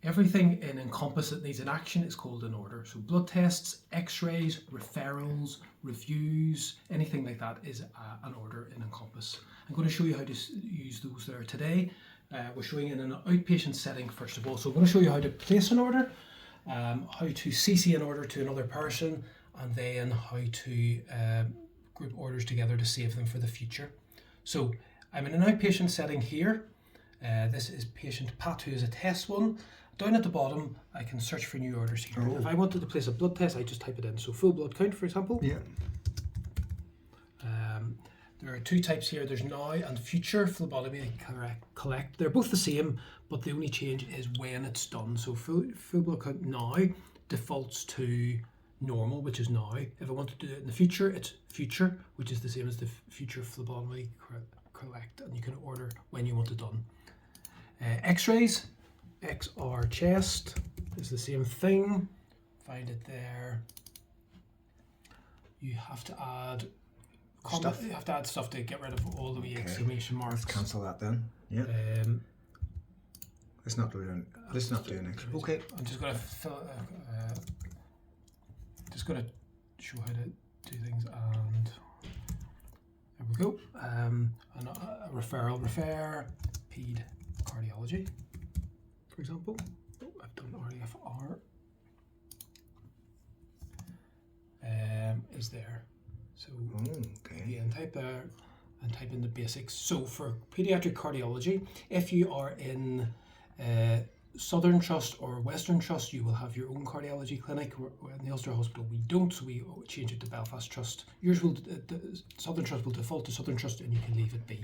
Everything in Encompass that needs an action is called an order. So blood tests, x-rays, referrals, reviews, anything like that is an order in Encompass. I'm going to show you how to use those there today. We're showing in an outpatient setting first of all. So I'm going to show you how to place an order, how to CC an order to another person, and then how to group orders together to save them for the future. So I'm in an outpatient setting here. This is patient Pat, who is a test 1. Down at the bottom, I can search for new orders here. If I wanted to place a blood test, I just type it in. So full blood count, for example. Yeah. There are 2 types here. There's now and future phlebotomy collect. They're both the same, but the only change is when it's done. So full blood count now defaults to normal, which is now. If I want to do it in the future, it's future, which is the same as the future phlebotomy collect, and you can order when you want it done. X-rays, XR chest is the same thing. Find it there. You have to add stuff. You have to add stuff to get rid of all the wee exclamation marks. Let's cancel that then. Yeah. Let's not do X-rays. Okay. I'm just gonna show how to do things, and there we go. And a referral, refer, PED cardiology, for example. I've done REFR. Is there. So again, type there and type in the basics. So for pediatric cardiology, if you are in Southern Trust or Western Trust, you will have your own cardiology clinic. In the Ulster Hospital, we don't, so we change it to Belfast Trust. Yours will, Southern Trust will default to Southern Trust, and you can leave it be.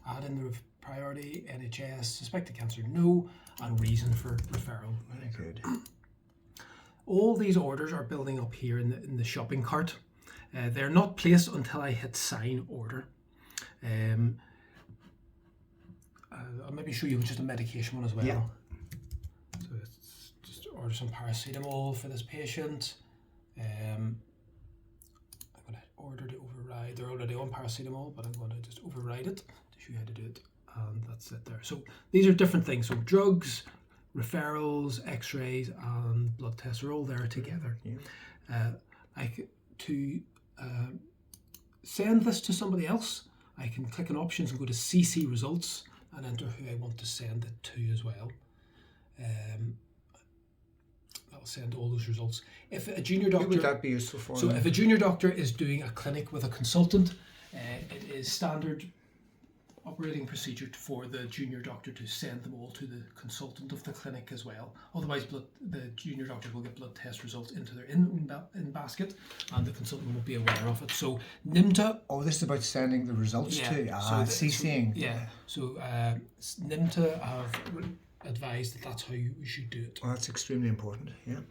Add in the priority, NHS, suspected cancer, no, and reason for referral. Very good. All these orders are building up here in the shopping cart. They're not placed until I hit sign order. I'll maybe show you just a medication one as well. Yeah. So it's just order some paracetamol for this patient. I'm going to order to override. They're already on paracetamol, but I'm going to just override it to show you how to do it. And that's it there. So these are different things. So drugs, referrals, x-rays, and blood tests are all there together. Yeah. To send this to somebody else, I can click on options and go to CC results and enter who I want to send it to as well. That'll send all those results. If a junior doctor, who would that be useful for? So if a junior doctor is doing a clinic with a consultant, it is standard operating procedure for the junior doctor to send them all to the consultant of the clinic as well. Otherwise, the junior doctor will get blood test results into their in basket, and the consultant won't be aware of it. So NIMTA. Oh, this is about sending the results to. CCing. So NIMTA have advised that that's how you should do it. Well, that's extremely important. Yeah.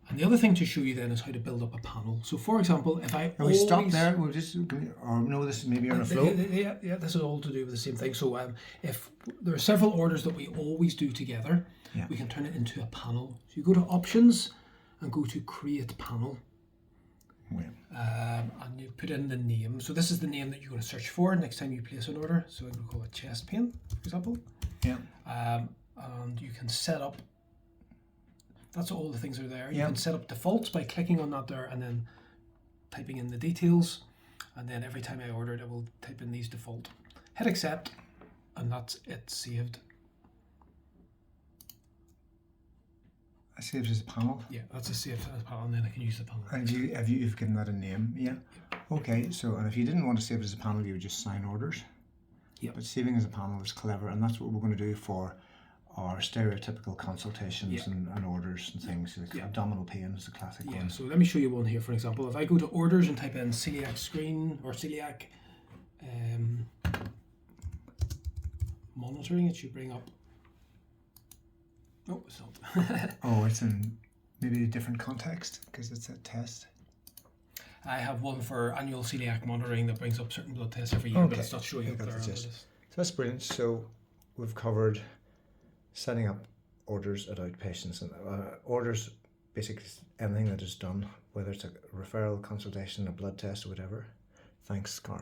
And the other thing to show you then is how to build up a panel. So for example, if I we stop there, we'll just, or no, this is maybe on a flow. Yeah, this is all to do with the same thing. So if there are several orders that we always do together, we can turn it into a panel. So you go to options and go to create panel. And you put in the name. So this is the name that you're going to search for next time you place an order. So I'm going to call it chest pain, for example. Yeah. And you can set up. That's all the things are there. You can set up defaults by clicking on that there and then typing in the details. And then every time I order it, I will type in these default. Hit accept, and that's it saved. I saved as a panel? Yeah, that's a saved as a panel, and then I can use the panel. And you've given that a name? Yeah. Okay, so and if you didn't want to save it as a panel, you would just sign orders. Yeah. But saving as a panel is clever, and that's what we're going to do for our stereotypical consultations and orders and things. Like abdominal pain is the classic one. So let me show you one here, for example. If I go to orders and type in celiac screen or celiac monitoring, it should bring up. No, it's not. Oh, it's in maybe a different context because it's a test. I have one for annual celiac monitoring that brings up certain blood tests every year, but it's not showing up there. So that's brilliant. So we've covered setting up orders at outpatients, and orders basically anything that is done, whether it's a referral, consultation, a blood test, or whatever. Thanks, Carl.